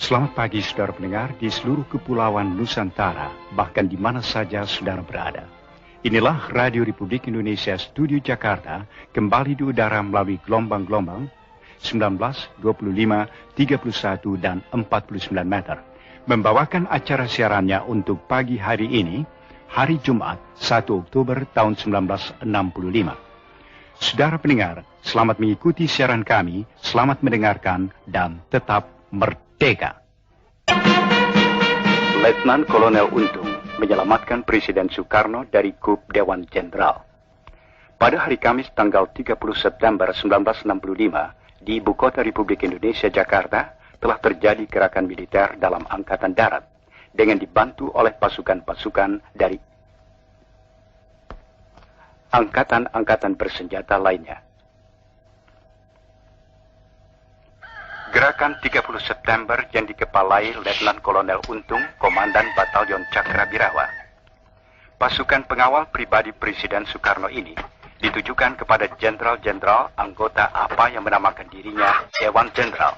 Selamat pagi saudara pendengar di seluruh kepulauan Nusantara, bahkan di mana saja saudara berada. Inilah Radio Republik Indonesia Studio Jakarta, kembali di udara melalui gelombang-gelombang 19, 25, 31, dan 49 meter. Membawakan acara siarannya untuk pagi hari ini, hari Jumat, 1 Oktober tahun 1965. Saudara pendengar, selamat mengikuti siaran kami, selamat mendengarkan, dan tetap merdeka. Letnan Kolonel Untung menyelamatkan Presiden Soekarno dari coup Dewan Jenderal. Pada hari Kamis tanggal 30 September 1965, di Ibu Kota Republik Indonesia, Jakarta, telah terjadi gerakan militer dalam Angkatan Darat dengan dibantu oleh pasukan-pasukan dari angkatan-angkatan bersenjata lainnya. Gerakan 30 September yang dikepalai Letnan Kolonel Untung, Komandan Batalion Cakrabirawa. Pasukan pengawal pribadi Presiden Soekarno ini ditujukan kepada jenderal-jenderal anggota APA yang menamakan dirinya Dewan Jenderal.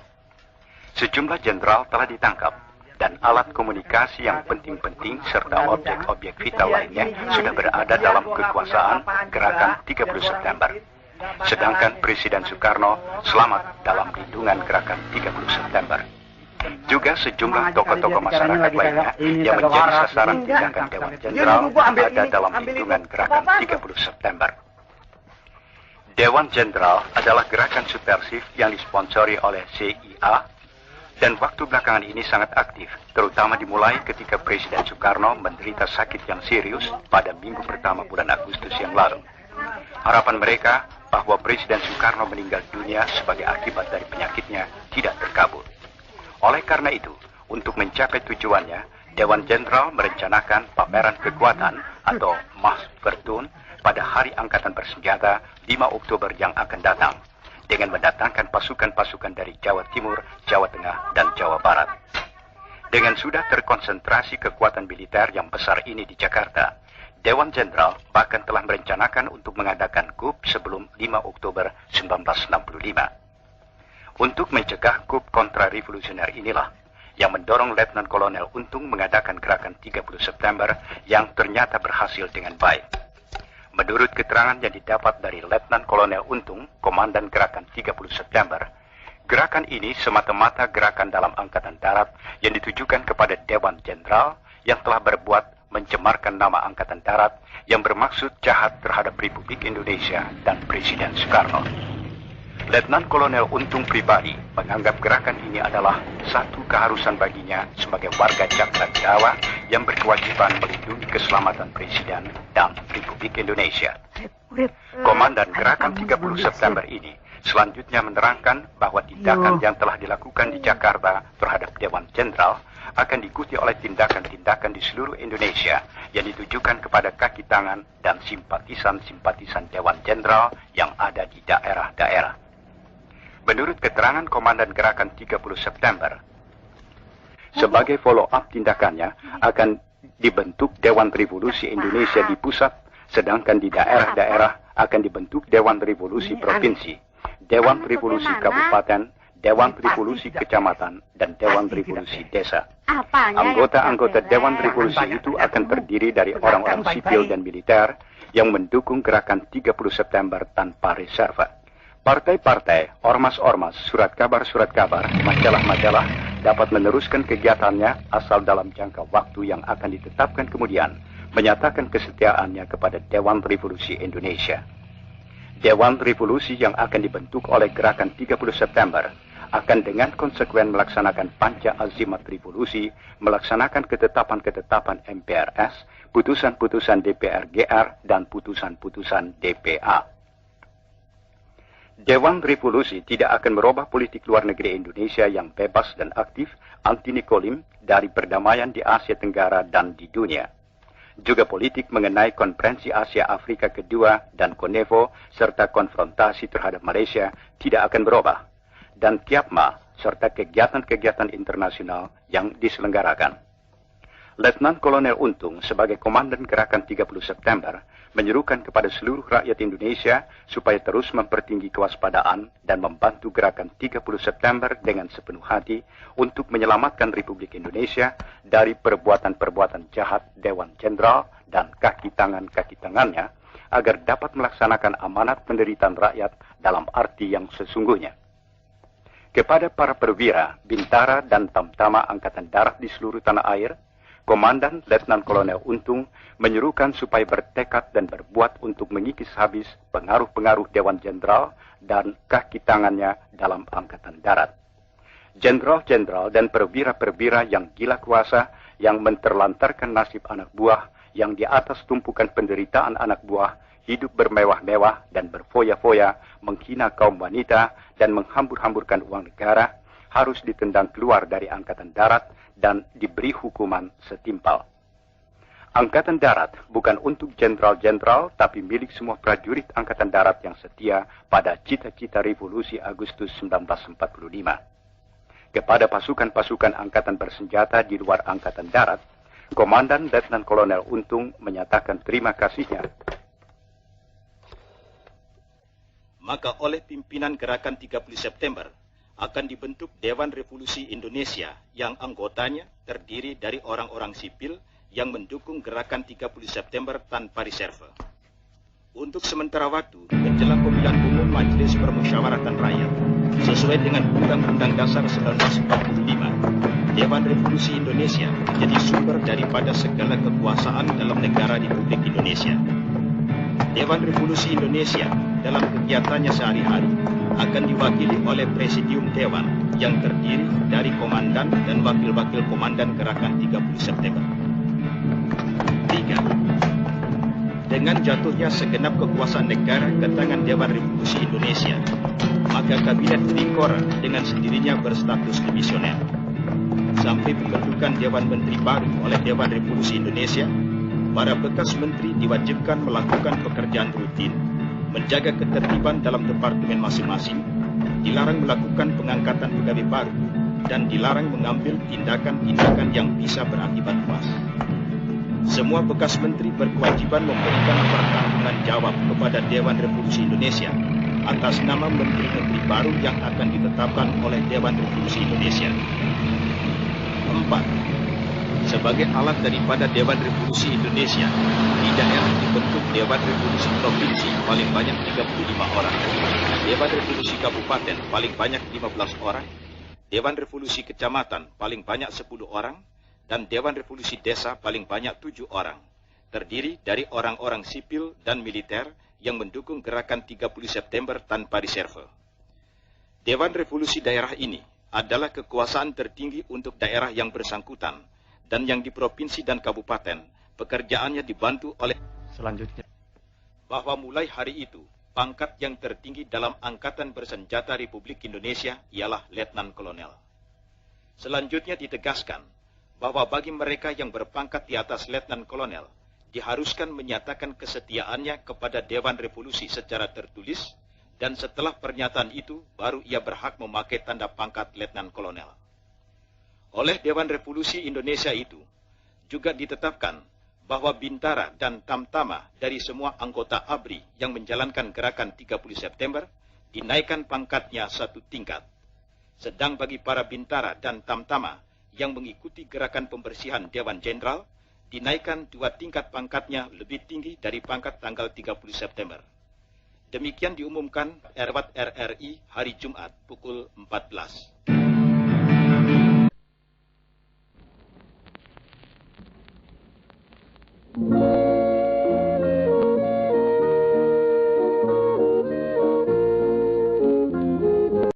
Sejumlah jenderal telah ditangkap dan alat komunikasi yang penting-penting serta objek-objek vital lainnya sudah berada dalam kekuasaan gerakan 30 September. Sedangkan Presiden Soekarno selamat dalam lindungan gerakan 30 September. Juga sejumlah tokoh-tokoh masyarakat lainnya yang menjadi sasaran tindakan Dewan Jenderal ada dalam lindungan gerakan 30 September. Dewan Jenderal adalah gerakan subversif yang disponsori oleh CIA dan waktu belakangan ini sangat aktif, terutama dimulai ketika Presiden Soekarno menderita sakit yang serius pada minggu pertama bulan Agustus yang lalu. Harapan mereka bahwa Presiden Soekarno meninggal dunia sebagai akibat dari penyakitnya tidak terkabul. Oleh karena itu, untuk mencapai tujuannya, Dewan Jenderal merencanakan pameran kekuatan atau Machtvertoon pada Hari Angkatan Bersenjata 5 Oktober yang akan datang, dengan mendatangkan pasukan-pasukan dari Jawa Timur, Jawa Tengah, dan Jawa Barat. Dengan sudah terkonsentrasi kekuatan militer yang besar ini di Jakarta, Dewan Jenderal bahkan telah merencanakan untuk mengadakan coup sebelum 5 Oktober 1965. Untuk mencegah coup kontra-revolusioner inilah yang mendorong Letnan Kolonel Untung mengadakan gerakan 30 September yang ternyata berhasil dengan baik. Menurut keterangan yang didapat dari Letnan Kolonel Untung, Komandan Gerakan 30 September, gerakan ini semata-mata gerakan dalam Angkatan Darat yang ditujukan kepada Dewan Jenderal yang telah berbuat mencemarkan nama Angkatan Darat yang bermaksud jahat terhadap Republik Indonesia dan Presiden Soekarno. Letnan Kolonel Untung pribadi menganggap gerakan ini adalah satu keharusan baginya sebagai warga Cakrabirawa yang berkewajiban melindungi keselamatan Presiden dan Republik Indonesia. Komandan Gerakan 30 September ini selanjutnya menerangkan bahwa tindakan yang telah dilakukan di Jakarta terhadap Dewan Jenderal akan diikuti oleh tindakan-tindakan di seluruh Indonesia yang ditujukan kepada kaki tangan dan simpatisan-simpatisan Dewan Jenderal yang ada di daerah-daerah. Menurut keterangan Komandan Gerakan 30 September, sebagai follow-up tindakannya akan dibentuk Dewan Revolusi Indonesia di pusat, sedangkan di daerah-daerah akan dibentuk Dewan Revolusi Provinsi, Dewan Revolusi Kabupaten, Dewan Revolusi Kecamatan, dan Dewan Revolusi Desa. Anggota-anggota Dewan Revolusi itu akan terdiri dari orang-orang sipil dan militer yang mendukung gerakan 30 September tanpa reserve. Partai-partai, ormas-ormas, surat kabar, majalah-majalah dapat meneruskan kegiatannya asal dalam jangka waktu yang akan ditetapkan kemudian menyatakan kesetiaannya kepada Dewan Revolusi Indonesia. Dewan Revolusi yang akan dibentuk oleh Gerakan 30 September akan dengan konsekuen melaksanakan panca azimat revolusi, melaksanakan ketetapan-ketetapan MPRS, putusan-putusan DPR GR, dan putusan-putusan DPA. Dewan Revolusi tidak akan merubah politik luar negeri Indonesia yang bebas dan aktif anti-Nikolim dari perdamaian di Asia Tenggara dan di dunia. Juga politik mengenai Konferensi Asia Afrika kedua dan Konevo serta konfrontasi terhadap Malaysia tidak akan berubah. Dan Kiapma serta kegiatan-kegiatan internasional yang diselenggarakan. Letnan Kolonel Untung sebagai Komandan Gerakan 30 September menyerukan kepada seluruh rakyat Indonesia supaya terus mempertinggi kewaspadaan dan membantu Gerakan 30 September dengan sepenuh hati untuk menyelamatkan Republik Indonesia dari perbuatan-perbuatan jahat Dewan Jenderal dan kaki tangannya agar dapat melaksanakan amanat penderitaan rakyat dalam arti yang sesungguhnya. Kepada para perwira, bintara, dan tamtama Angkatan Darat di seluruh tanah air, Komandan Letnan Kolonel Untung menyerukan supaya bertekad dan berbuat untuk mengikis habis pengaruh-pengaruh Dewan Jenderal dan kaki tangannya dalam Angkatan Darat. Jenderal-jenderal dan perwira-perwira yang gila kuasa yang menterlantarkan nasib anak buah yang di atas tumpukan penderitaan anak buah hidup bermewah-mewah dan berfoya-foya, menghina kaum wanita dan menghambur-hamburkan uang negara, harus ditendang keluar dari Angkatan Darat dan diberi hukuman setimpal. Angkatan Darat bukan untuk jenderal-jenderal, tapi milik semua prajurit Angkatan Darat yang setia pada cita-cita revolusi Agustus 1945. Kepada pasukan-pasukan angkatan bersenjata di luar Angkatan Darat, Komandan Letnan Kolonel Untung menyatakan terima kasihnya. Maka oleh pimpinan Gerakan 30 September, akan dibentuk Dewan Revolusi Indonesia yang anggotanya terdiri dari orang-orang sipil yang mendukung Gerakan 30 September tanpa reserve. Untuk sementara waktu, menjelang pemilihan umum Majelis Permusyawaratan Rakyat, sesuai dengan Undang-Undang Dasar 1945, Dewan Revolusi Indonesia menjadi sumber daripada segala kekuasaan dalam negara Republik Indonesia. Dewan Revolusi Indonesia dalam kegiatannya sehari-hari akan diwakili oleh Presidium Dewan yang terdiri dari komandan dan wakil-wakil komandan Gerakan 30 September. 3. Dengan jatuhnya segenap kekuasaan negara ke tangan Dewan Revolusi Indonesia, maka Kabinet Trikora dengan sendirinya berstatus dimisioner. Sampai pembentukan Dewan Menteri baru oleh Dewan Revolusi Indonesia, para bekas menteri diwajibkan melakukan pekerjaan rutin, menjaga ketertiban dalam departemen masing-masing, dilarang melakukan pengangkatan pegawai baru, dan dilarang mengambil tindakan-tindakan yang bisa berakibat luas. Semua bekas menteri berkewajiban memberikan pertanggungan jawab kepada Dewan Revolusi Indonesia atas nama menteri-menteri baru yang akan ditetapkan oleh Dewan Revolusi Indonesia. 4. Sebagai alat daripada Dewan Revolusi Indonesia, di daerah dibentuk Dewan Revolusi Provinsi paling banyak 35 orang, Dewan Revolusi Kabupaten paling banyak 15 orang, Dewan Revolusi Kecamatan paling banyak 10 orang, dan Dewan Revolusi Desa paling banyak 7 orang, terdiri dari orang-orang sipil dan militer yang mendukung Gerakan 30 September tanpa reserve. Dewan Revolusi daerah ini adalah kekuasaan tertinggi untuk daerah yang bersangkutan, dan yang di provinsi dan kabupaten, pekerjaannya dibantu oleh selanjutnya. Bahwa mulai hari itu, pangkat yang tertinggi dalam Angkatan Bersenjata Republik Indonesia ialah Letnan Kolonel. Selanjutnya ditegaskan bahwa bagi mereka yang berpangkat di atas Letnan Kolonel, diharuskan menyatakan kesetiaannya kepada Dewan Revolusi secara tertulis, dan setelah pernyataan itu, baru ia berhak memakai tanda pangkat Letnan Kolonel. Oleh Dewan Revolusi Indonesia itu, juga ditetapkan bahwa bintara dan tamtama dari semua anggota ABRI yang menjalankan Gerakan 30 September dinaikkan pangkatnya 1 tingkat. Sedang bagi para bintara dan tamtama yang mengikuti gerakan pembersihan Dewan Jenderal, dinaikkan 2 tingkat pangkatnya lebih tinggi dari pangkat tanggal 30 September. Demikian diumumkan RRI hari Jumat pukul 14.